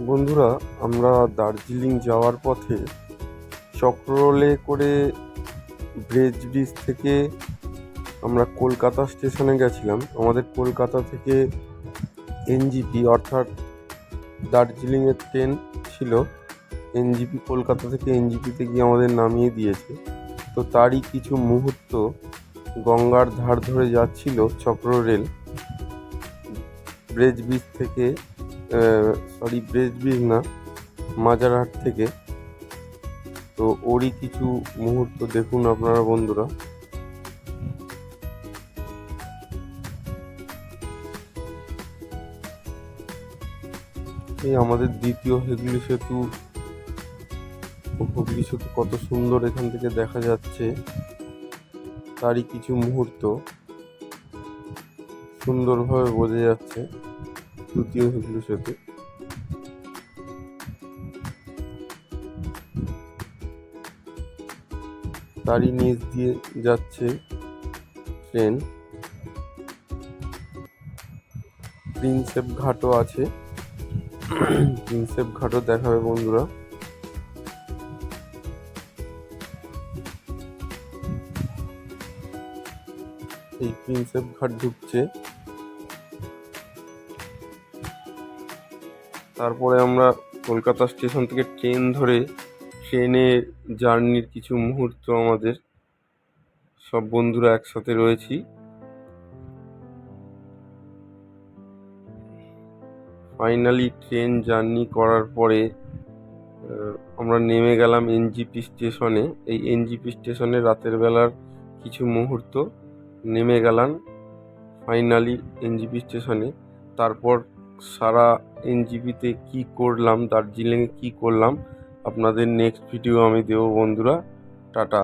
বন্ধুরা, আমরা দার্জিলিং যাওয়ার পথে চক্রলে করে ব্রেজ ব্রিজ থেকে আমরা কলকাতা স্টেশনে গেছিলাম। আমাদের কলকাতা থেকে এনজিপি অর্থাৎ দার্জিলিংয়ের ট্রেন ছিল। এনজিপি কলকাতা থেকে এনজিপিতে গিয়ে আমাদের নামিয়ে দিয়েছে। তো তারই কিছু মুহূর্ত গঙ্গার ধার ধরে যাচ্ছিল চক্র রেল ব্রেজ ব্রিজ থেকে, ব্রেজ ব্রিজ না, মাজারহাট থেকে। তো ওরই কিছু মুহূর্ত দেখুন আপনারা বন্ধুরা। এই আমাদের দ্বিতীয় হুগলি সেতু, হুগলি সেতু কত সুন্দর এখান থেকে দেখা যাচ্ছে, তারই কিছু মুহূর্ত সুন্দরভাবে বোঝা যাচ্ছে। দ্বিতীয় হুগলি সেতু, তারই নিচ দিয়ে যাচ্ছে ট্রেন। প্রিন্সেপ ঘাটও আছে, প্রিন্সেপ ঘাটও দেখাবে বন্ধুরা। এই প্রিন্সেপ ঘাট ঢুকছে। তারপরে আমরা কলকাতা স্টেশন থেকে ট্রেন ধরে, ট্রেনে জার্নির কিছু মুহূর্ত আমাদের সব বন্ধুরা একসাথে রয়েছি। ফাইনালি ট্রেন জার্নি করার পরে আমরা নেমে গেলাম এনজিপি স্টেশনে। এই এনজিপি স্টেশনে রাতের বেলার কিছু মুহূর্ত নেমে গেলাম ফাইনালি এনজিপি স্টেশনে। তারপর সারা এনজিপিতে কি করলাম, দার্জিলিংয়ে কি করলাম, আপনাদের নেক্সট ভিডিও আমি দেবো বন্ধুরা। টাটা।